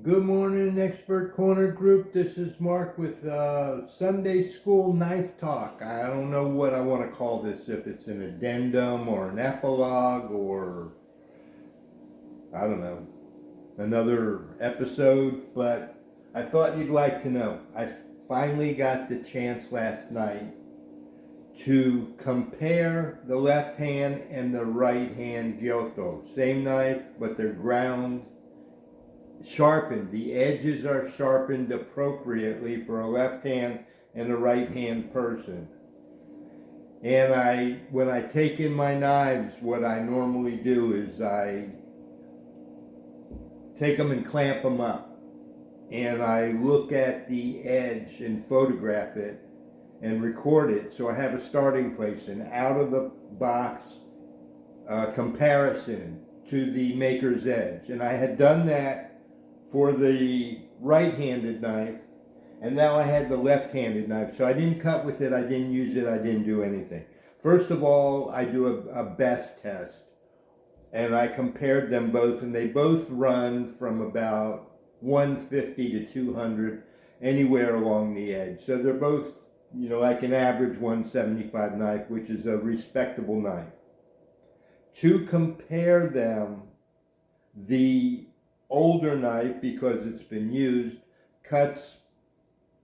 Good morning, Expert Corner Group. This is Mark with Sunday School Knife Talk. I don't know what I want to call this, if it's an addendum or an epilogue or, I don't know, another episode, but I thought you'd like to know. I finally got the chance last night to compare the left hand and the right hand Gyuto. Same knife, but they're ground sharpened. The edges are sharpened appropriately for a left hand and a right hand person. And when I take in my knives, what I normally do is I take them and clamp them up. And I look at the edge and photograph it and record it, so I have a starting place, and out of the box comparison to the maker's edge. And I had done that for the right-handed knife, and now I had the left-handed knife. So I didn't cut with it, I didn't use it, I didn't do anything. First of all, I do a best test, and I compared them both, and they both run from about 150 to 200, anywhere along the edge. So they're both, like an average 175 knife, which is a respectable knife. To compare them, the older knife, because it's been used, cuts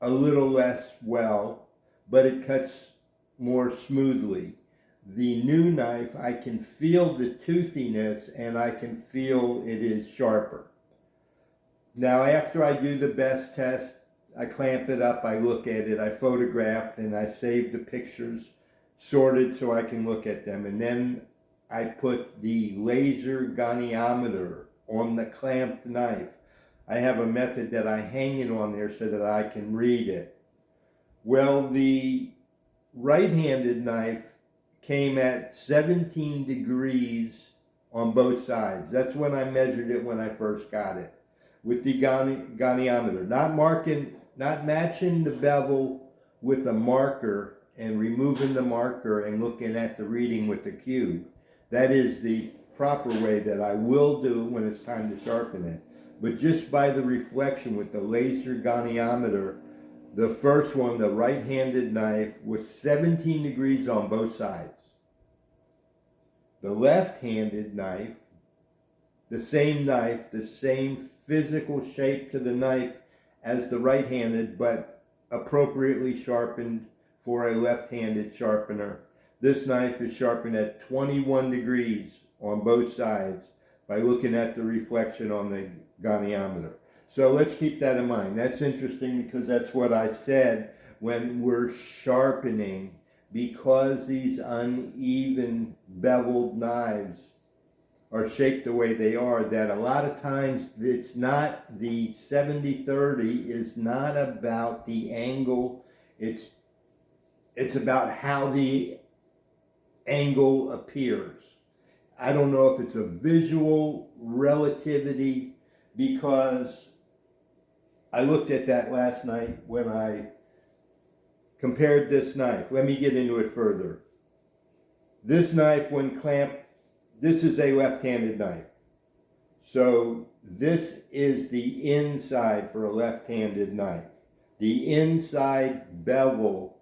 a little less well, but it cuts more smoothly. The new knife, I can feel the toothiness and I can feel it is sharper. Now, after I do the best test, I clamp it up, I look at it, I photograph, and I save the pictures sorted so I can look at them. And then I put the laser goniometer on the clamped knife. I have a method that I hang it on there so that I can read it. Well, the right-handed knife came at 17 degrees on both sides. That's when I measured it when I first got it with the goniometer. Not matching the bevel with a marker and removing the marker and looking at the reading with the cube. That is the proper way that I will do when it's time to sharpen it. But just by the reflection with the laser goniometer, the first one, the right-handed knife, was 17 degrees on both sides. The left-handed knife, the same physical shape to the knife as the right-handed, but appropriately sharpened for a left-handed sharpener. This knife is sharpened at 21 degrees on both sides by looking at the reflection on the goniometer. So let's keep that in mind. That's interesting because that's what I said when we're sharpening, because these uneven beveled knives are shaped the way they are, that a lot of times it's not, the 70-30 is not about the angle, it's about how the angle appears. I don't know if it's a visual relativity, because I looked at that last night when I compared this knife. Let me get into it further. This knife, when clamped, this is a left-handed knife. So this is the inside for a left-handed knife. The inside bevel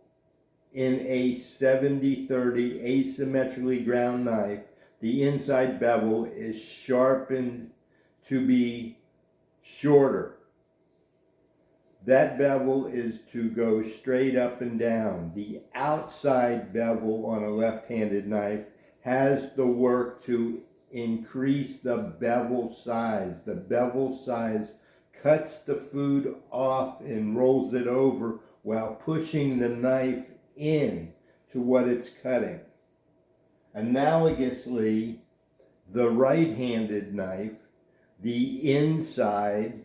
in a 70-30 asymmetrically ground knife, the inside bevel is sharpened to be shorter. That bevel is to go straight up and down. The outside bevel on a left-handed knife has the work to increase the bevel size. The bevel size cuts the food off and rolls it over while pushing the knife in to what it's cutting. Analogously, the right-handed knife, the inside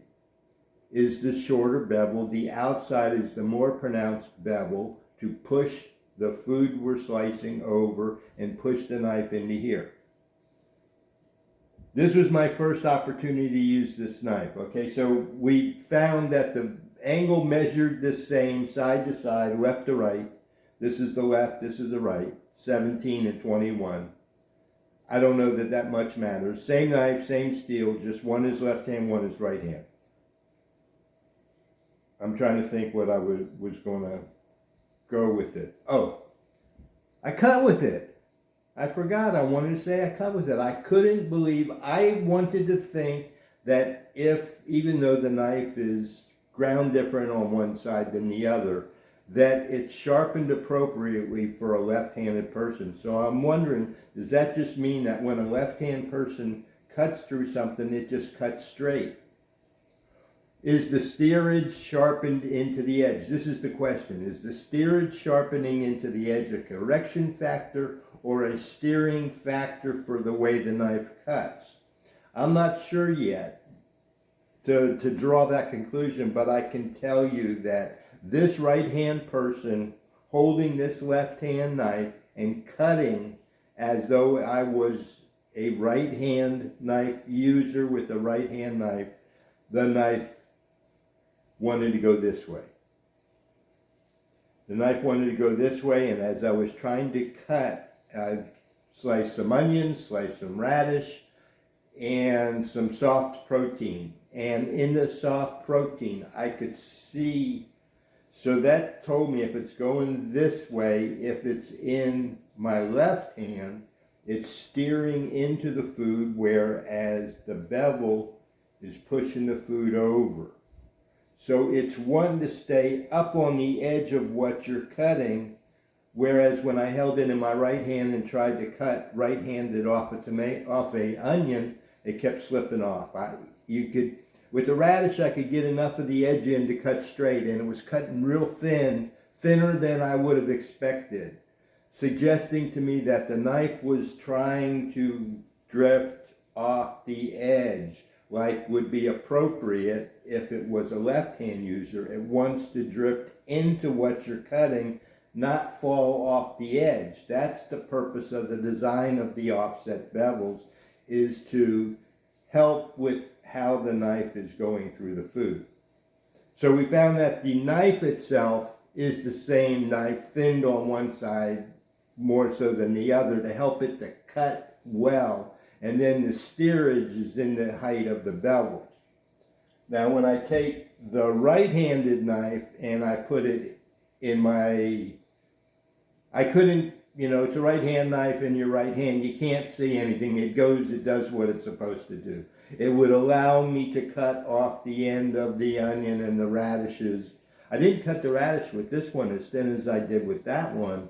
is the shorter bevel, the outside is the more pronounced bevel to push the food we're slicing over and push the knife into here. This was my first opportunity to use this knife. Okay, so we found that the angle measured the same side to side, left to right. This is the left, this is the right, 17 and 21. I don't know that much matters. Same knife, same steel, just one is left hand, one is right hand. I'm trying to think what I was going to go with it. Oh, I cut with it. I forgot. I wanted to say I cut with it. I couldn't believe. I wanted to think that even though the knife is ground different on one side than the other, that it's sharpened appropriately for a left-handed person. So I'm wondering, does that just mean that when a left-hand person cuts through something, it just cuts straight? Is the steerage sharpened into the edge? This is the question. Is the steerage sharpening into the edge a correction factor or a steering factor for the way the knife cuts? I'm not sure yet to draw that conclusion, but I can tell you that this right-hand person holding this left-hand knife and cutting as though I was a right-hand knife user with a right-hand knife, the knife wanted to go this way. The knife wanted to go this way, and as I was trying to cut, I sliced some onions, sliced some radish, and some soft protein. And in the soft protein, I could see, so that told me if it's going this way, if it's in my left hand, it's steering into the food, whereas the bevel is pushing the food over. So it's wanting to stay up on the edge of what you're cutting, whereas when I held it in my right hand and tried to cut right-handed off a onion, it kept slipping off. With the radish, I could get enough of the edge in to cut straight, and it was cutting real thin, thinner than I would have expected, suggesting to me that the knife was trying to drift off the edge, like would be appropriate if it was a left-hand user. It wants to drift into what you're cutting, not fall off the edge. That's the purpose of the design of the offset bevels, is to help with how the knife is going through the food. So we found that the knife itself is the same knife, thinned on one side more so than the other to help it to cut well. And then the steerage is in the height of the bevels. Now when I take the right-handed knife and I put it in I couldn't, it's a right-hand knife in your right hand. You can't see anything. It does what it's supposed to do. It would allow me to cut off the end of the onion and the radishes. I didn't cut the radish with this one as thin as I did with that one.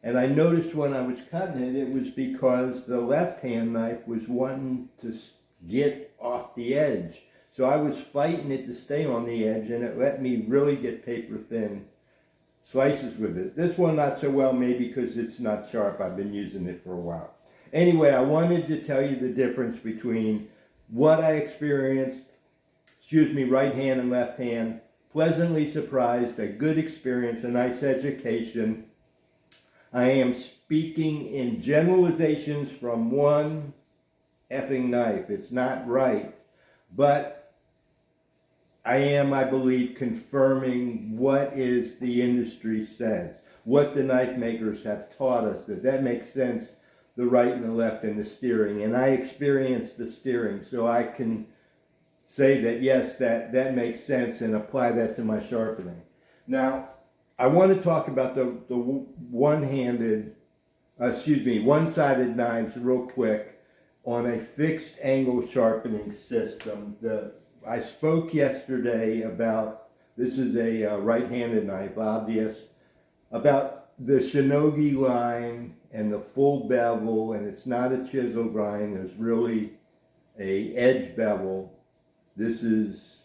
And I noticed when I was cutting it, it was because the left-hand knife was wanting to get off the edge. So I was fighting it to stay on the edge, and it let me really get paper-thin slices with it. This one not so well, maybe because it's not sharp. I've been using it for a while. Anyway, I wanted to tell you the difference between what I experienced, right hand and left hand. Pleasantly surprised, a good experience, a nice education. I am speaking in generalizations from one effing knife. It's not right, but I am, I believe, confirming what is the industry says, what the knife makers have taught us, that makes sense, the right and the left and the steering. And I experienced the steering, so I can say that, yes, that makes sense and apply that to my sharpening. Now, I want to talk about the one-sided knives real quick on a fixed angle sharpening system. I spoke yesterday about, this is a right-handed knife, obvious, about the shinogi line and the full bevel, and it's not a chisel grind, there's really a edge bevel. This is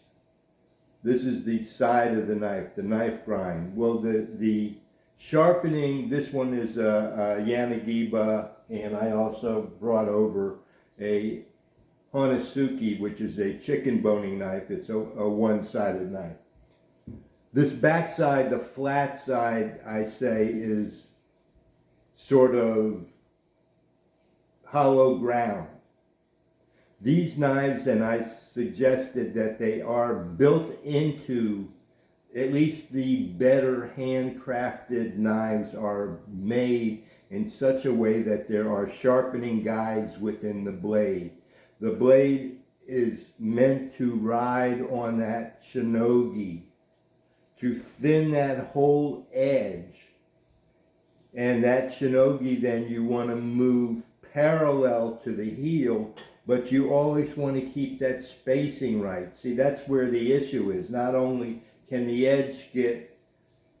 the side of the knife grind. Well, the sharpening, this one is a Yanagiba, and I also brought over a Hanasuki, which is a chicken boning knife. It's a one-sided knife. This back side, the flat side, I say, is sort of hollow ground. These knives, and I suggested that they are built into, at least the better handcrafted knives are made in such a way that there are sharpening guides within the blade. The blade is meant to ride on that shinogi to thin that whole edge. And that shinogi, then you want to move parallel to the heel, but you always want to keep that spacing right. See, that's where the issue is. Not only can the edge get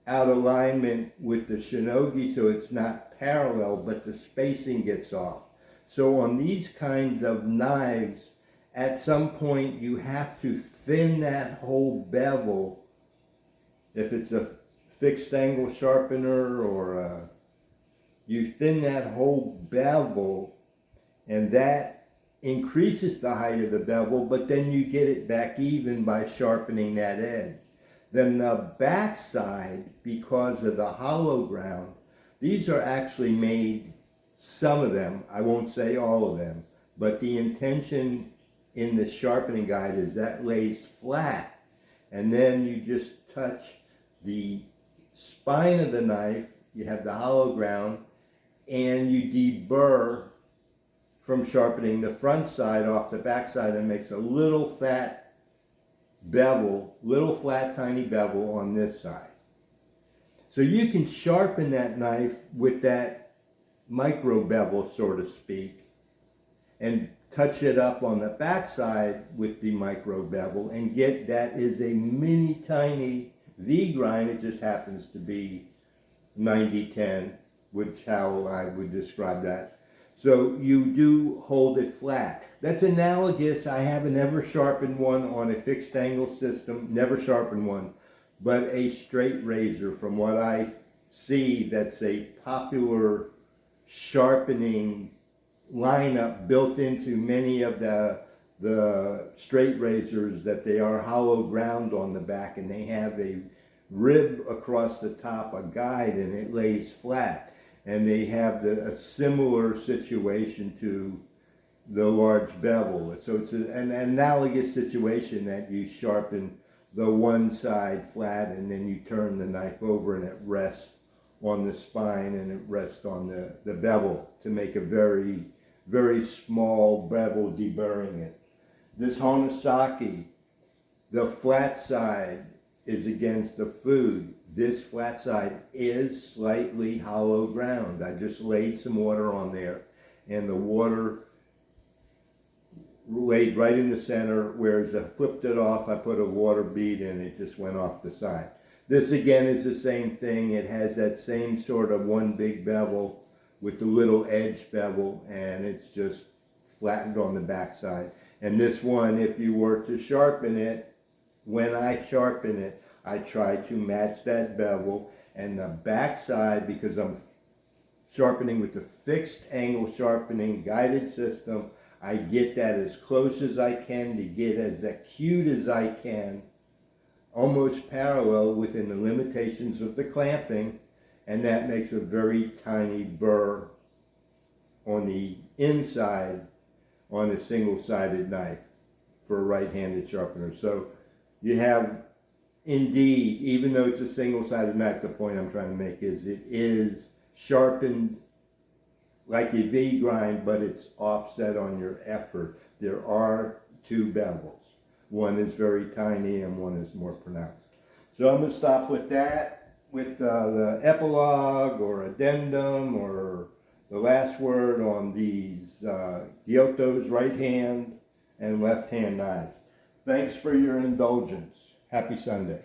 out of alignment with the shinogi so it's not parallel, but the spacing gets off. So on these kinds of knives, at some point you have to thin that whole bevel. If it's a fixed angle sharpener or you thin that whole bevel, and that increases the height of the bevel, but then you get it back even by sharpening that edge. Then the back side, because of the hollow ground, these are actually made, some of them, I won't say all of them, but the intention in the sharpening guide is that lays flat, and then you just touch the spine of the knife, you have the hollow ground, and you deburr from sharpening the front side off the back side, and makes a little fat bevel, little flat tiny bevel on this side. So you can sharpen that knife with that micro bevel, so to speak, and touch it up on the back side with the micro bevel and get that is a mini tiny V grind. It just happens to be 90-10, which how I would describe that. So you do hold it flat. That's analogous. I haven't ever sharpened one on a fixed angle system, never sharpened one, but a straight razor. From what I see, that's a popular sharpening lineup built into many of the straight razors, that they are hollow ground on the back and they have a rib across the top, a guide, and it lays flat. And they have a similar situation to the large bevel. So it's an analogous situation that you sharpen the one side flat and then you turn the knife over and it rests on the spine and it rests on the bevel to make a very, very small bevel, deburring it. This Honosaki, the flat side is against the food. This flat side is slightly hollow ground. I just laid some water on there, and the water laid right in the center, whereas I flipped it off, I put a water bead in, it just went off the side. This again is the same thing. It has that same sort of one big bevel with the little edge bevel, and it's just flattened on the back side. And this one, if you were to sharpen it, when I sharpen it, I try to match that bevel, and the back side, because I'm sharpening with the fixed angle sharpening guided system, I get that as close as I can to get as acute as I can, almost parallel within the limitations of the clamping, and that makes a very tiny burr on the inside on a single-sided knife for a right-handed sharpener. So you have, indeed, even though it's a single-sided knife, the point I'm trying to make is it is sharpened like a V grind, but it's offset on your effort. There are two bevels. One is very tiny and one is more pronounced. So I'm going to stop with that, with the epilogue or addendum or the last word on these Gyuto's right hand and left hand knives. Thanks for your indulgence. Happy Sunday.